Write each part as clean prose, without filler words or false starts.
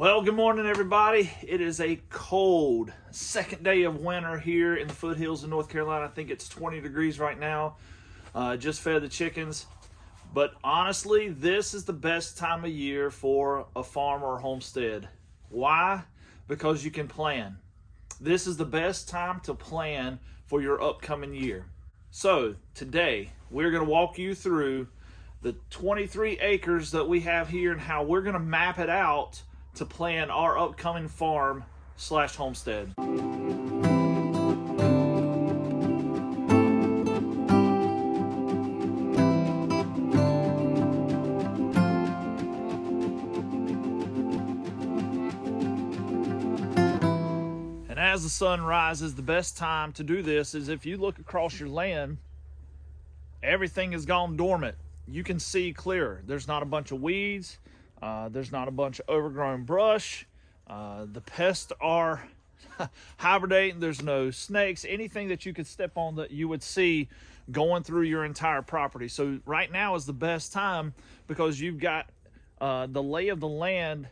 Well, good morning, everybody. It is a cold second day of winter here in the foothills of North Carolina. I think it's 20 degrees right now. Just fed the chickens. But honestly, this is the best time of year for a farm or homestead. Why? Because you can plan. This is the best time to plan for your upcoming year. So today, we're going to walk you through the 23 acres that we have here and how we're going to map it out to plan our upcoming farm / homestead. And as the sun rises, the best time to do this is if you look across your land, everything has gone dormant. You can see clearer. There's not a bunch of weeds. There's not a bunch of overgrown brush. The pests are hibernating. There's no snakes, anything that you could step on that you would see going through your entire property. So right now is the best time because you've got the lay of the land.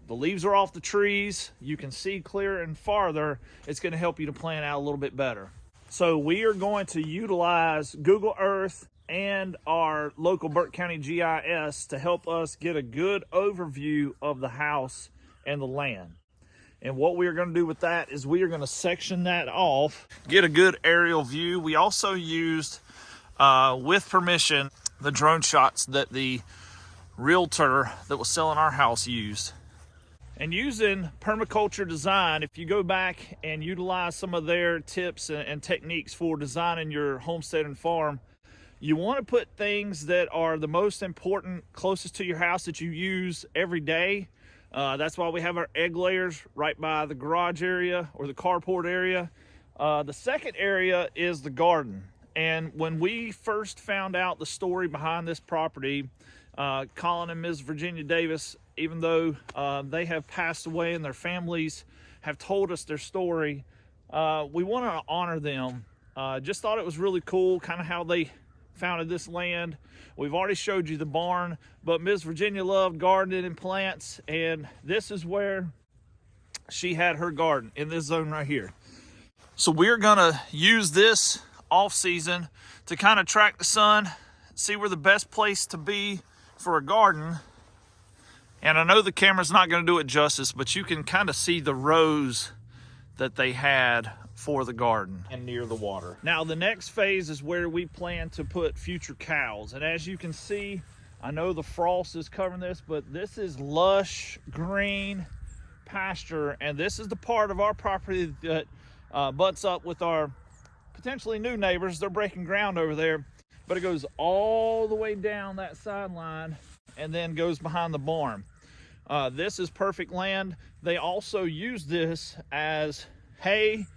The leaves are off the trees. You can see clearer and farther. It's going to help you to plan out a little bit better. So we are going to utilize Google Earth and our local Burke County GIS to help us get a good overview of the house and the land. And what we are going to do with that is we are going to section that off, get a good aerial view. We also used, with permission, the drone shots that the realtor that was selling our house used. And using permaculture design, if you go back and utilize some of their tips and techniques for designing your homestead and farm, you want to put things that are the most important, closest to your house that you use every day. That's why we have our egg layers right by the garage area or the carport area. The second area is the garden. And when we first found out the story behind this property, Colin and Ms. Virginia Davis, even though they have passed away and their families have told us their story, we want to honor them. Just thought it was really cool, kind of how they founded this land. We've already showed you the barn, but Ms. Virginia loved gardening and plants, and this is where she had her garden, in this zone right here. So we're gonna use this off season to kind of track the sun, see where the best place to be for a garden. And I know the camera's not gonna do it justice, but you can kind of see the rows that they had for the garden and near the water. Now the next phase is where we plan to put future cows. And as you can see, I know the frost is covering this, but this is lush green pasture. And this is the part of our property that butts up with our potentially new neighbors. They're breaking ground over there, but it goes all the way down that sideline and then goes behind the barn. This is perfect land. They also use this as hay,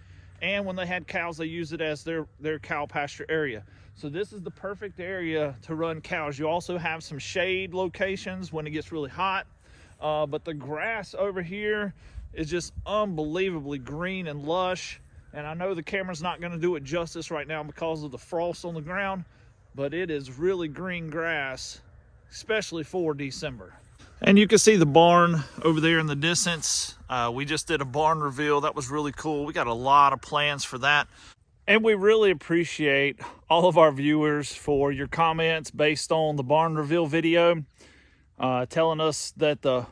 and when they had cows, they used it as their cow pasture area. So this is the perfect area to run cows. You also have some shade locations when it gets really hot, but the grass over here is just unbelievably green and lush. And I know the camera's not going to do it justice right now because of the frost on the ground, but it is really green grass, especially for December. And you can see the barn over there in the distance. We just did a barn reveal. That was really cool. We got a lot of plans for that. And we really appreciate all of our viewers for your comments based on the barn reveal video, telling us that the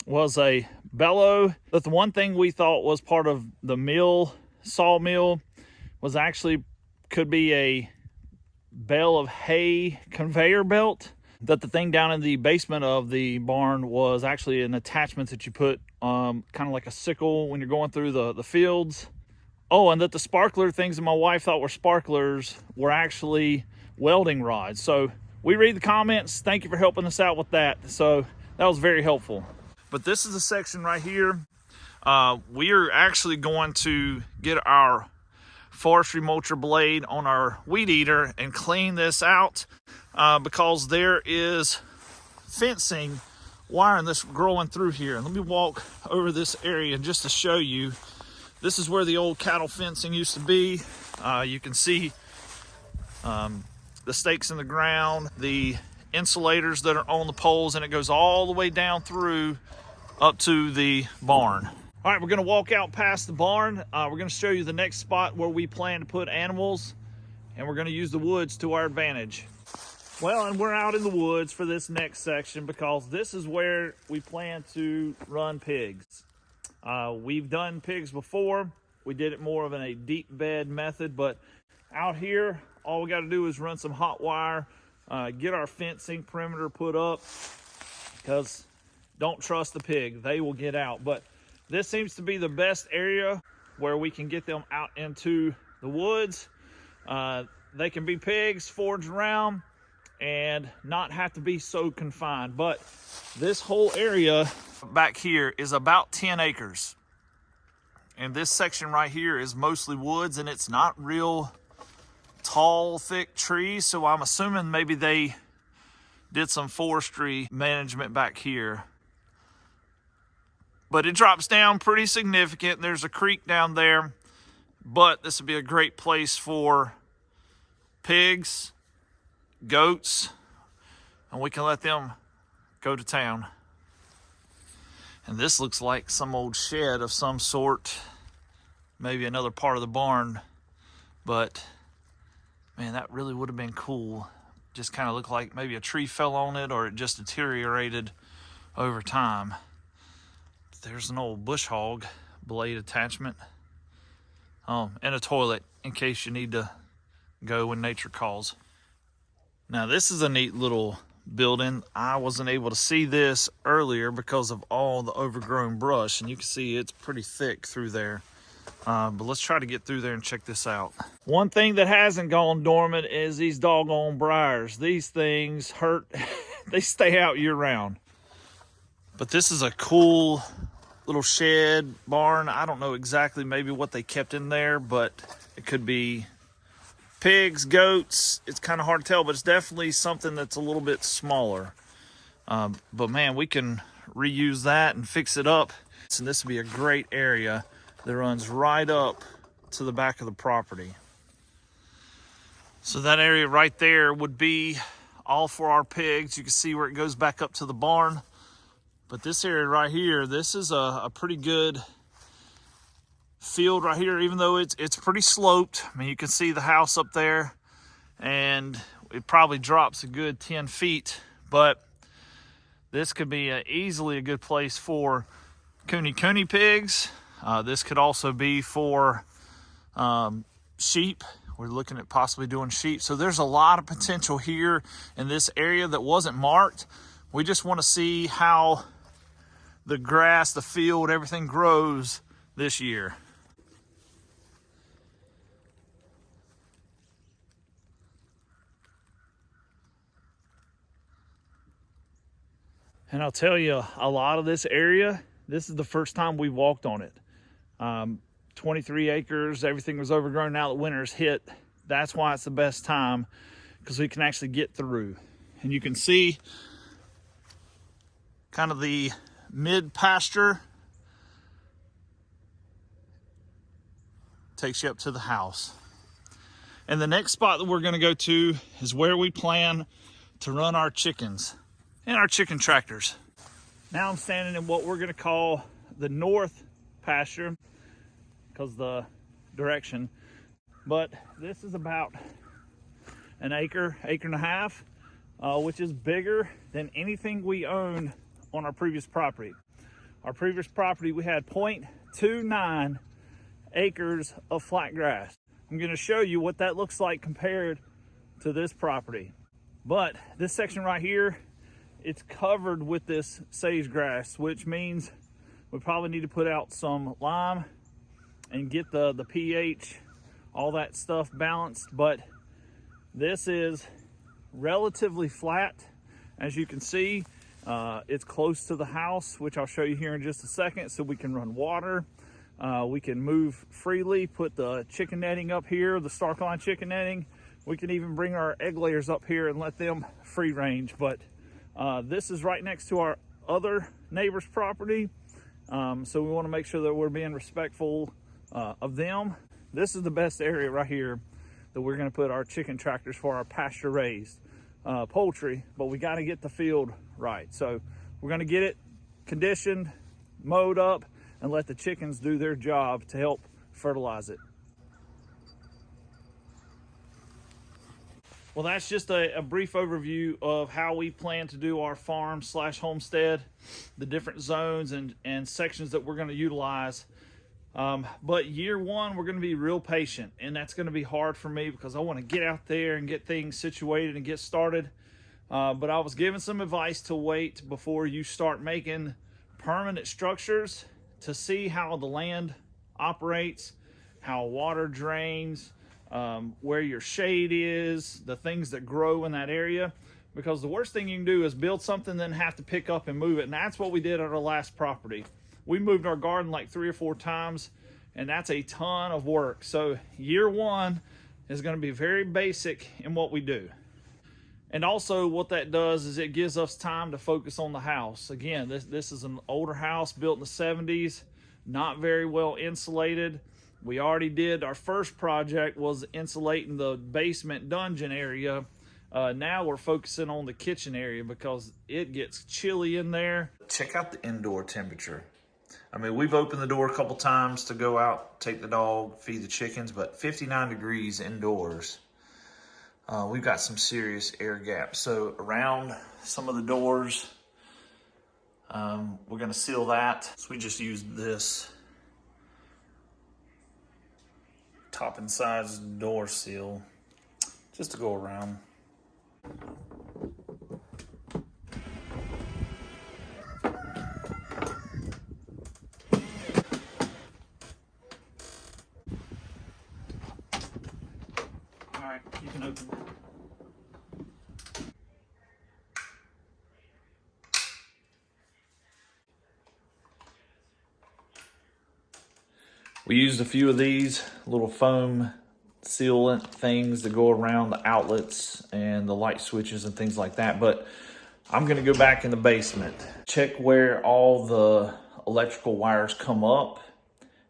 was a bellow. But the one thing we thought was part of the sawmill was actually could be a bale of hay conveyor belt. That the thing down in the basement of the barn was actually an attachment that you put kind of like a sickle when you're going through the fields. Oh, and that the sparkler things that my wife thought were sparklers were actually welding rods. So we read the comments. Thank you for helping us out with that. So that was very helpful. But this is the section right here. We are actually going to get our forestry mulcher blade on our Weedeater and clean this out because there is fencing wiring this growing through here. And let me walk over this area just to show you. This is where the old cattle fencing used to be. You can see the stakes in the ground, the insulators that are on the poles, and it goes all the way down through up to the barn. All right, we're gonna walk out past the barn. We're gonna show you the next spot where we plan to put animals, and we're gonna use the woods to our advantage. Well, and we're out in the woods for this next section because this is where we plan to run pigs. We've done pigs before. We did it more of in a deep bed method, but out here, all we gotta do is run some hot wire, get our fencing perimeter put up, because don't trust the pig, they will get out. But this seems to be the best area where we can get them out into the woods. They can be pigs, forage around, and not have to be so confined. But this whole area back here is about 10 acres. And this section right here is mostly woods, and it's not real tall, thick trees. So I'm assuming maybe they did some forestry management back here. But it drops down pretty significant. There's a creek down there, but this would be a great place for pigs, goats, and we can let them go to town. And this looks like some old shed of some sort, maybe another part of the barn, but man, that really would have been cool. Just kind of looked like maybe a tree fell on it or it just deteriorated over time. There's an old bush hog blade attachment. And a toilet in case you need to go when nature calls. Now this is a neat little building. I wasn't able to see this earlier because of all the overgrown brush, and you can see it's pretty thick through there. But let's try to get through there and check this out. One thing that hasn't gone dormant is these doggone briars. These things hurt. They stay out year round. But this is a cool little shed barn. I don't know exactly maybe what they kept in there, but it could be pigs, goats. It's kind of hard to tell, but it's definitely something that's a little bit smaller. But man, we can reuse that and fix it up. And this would be a great area that runs right up to the back of the property. So that area right there would be all for our pigs. You can see where it goes back up to the barn. But this area right here, this is a pretty good field right here, even though it's pretty sloped. I mean, you can see the house up there, and it probably drops a good 10 feet, but this could be easily a good place for cooney pigs. This could also be for sheep. We're looking at possibly doing sheep. So there's a lot of potential here in this area that wasn't marked. We just want to see how the grass, the field, everything grows this year. And I'll tell you, a lot of this area, this is the first time we walked on it. 23 acres, everything was overgrown. Now that winter's hit, that's why it's the best time, because we can actually get through. And you can see kind of the mid pasture takes you up to the house. And the next spot that we're going to go to is where we plan to run our chickens and our chicken tractors. Now I'm standing in what we're going to call the north pasture because the direction, but this is about an acre and a half, which is bigger than anything we owned on our previous property. Our previous property, we had 0.29 acres of flat grass. I'm going to show you what that looks like compared to this property. But this section right here, it's covered with this sage grass, which means we probably need to put out some lime and get the pH, all that stuff balanced. But this is relatively flat. As you can see, it's close to the house, which I'll show you here in just a second, so we can run water. We can move freely, put the chicken netting up here, the Stark Line chicken netting. We can even bring our egg layers up here and let them free range. But this is right next to our other neighbor's property. So we want to make sure that we're being respectful of them. This is the best area right here that we're going to put our chicken tractors for our pasture raised poultry, but we got to get the field right. So we're going to get it conditioned, mowed up, and let the chickens do their job to help fertilize it. Well, that's just a brief overview of how we plan to do our farm/homestead, the different zones and sections that we're going to utilize. But year one, we're going to be real patient, and that's going to be hard for me because I want to get out there and get things situated and get started. But I was given some advice to wait before you start making permanent structures to see how the land operates, how water drains, where your shade is, the things that grow in that area. Because the worst thing you can do is build something, then have to pick up and move it. And that's what we did at our last property. We moved our garden like 3 or 4 times, and that's a ton of work. So year one is going to be very basic in what we do. And also what that does is it gives us time to focus on the house. Again, this is an older house built in the 70s, not very well insulated. We already did, our first project was insulating the basement dungeon area. Now we're focusing on the kitchen area because it gets chilly in there. Check out the indoor temperature. I mean, we've opened the door a couple times to go out, take the dog, feed the chickens, but 59 degrees indoors. We've got some serious air gaps. So around some of the doors, we're gonna seal that. So we just used this top and sides door seal just to go around. All right, you can open it. We used a few of these little foam sealant things that go around the outlets and the light switches and things like that. But I'm gonna go back in the basement, check where all the electrical wires come up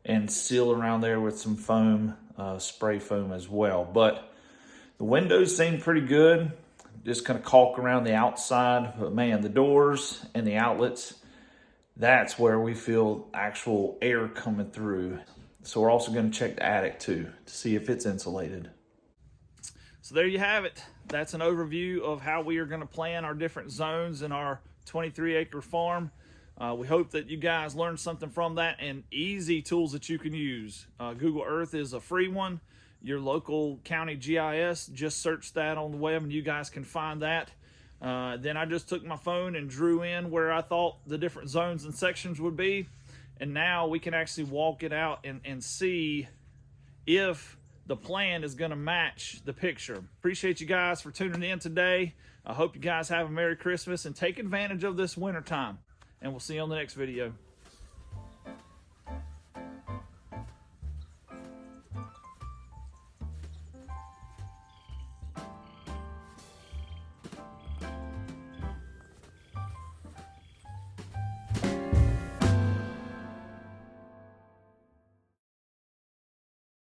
and seal around there with some foam, spray foam as well. But the windows seem pretty good. Just gonna caulk around the outside, but man, the doors and the outlets, that's where we feel actual air coming through. So we're also going to check the attic too to see if it's insulated. So there you have it. That's an overview of how we are going to plan our different zones in our 23-acre farm. We hope that you guys learned something from that and easy tools that you can use. Google Earth is a free one. Your local county GIS, just search that on the web and you guys can find that. Then I just took my phone and drew in where I thought the different zones and sections would be. And now we can actually walk it out and see if the plan is going to match the picture. Appreciate you guys for tuning in today. I hope you guys have a Merry Christmas and take advantage of this winter time. And we'll see you on the next video.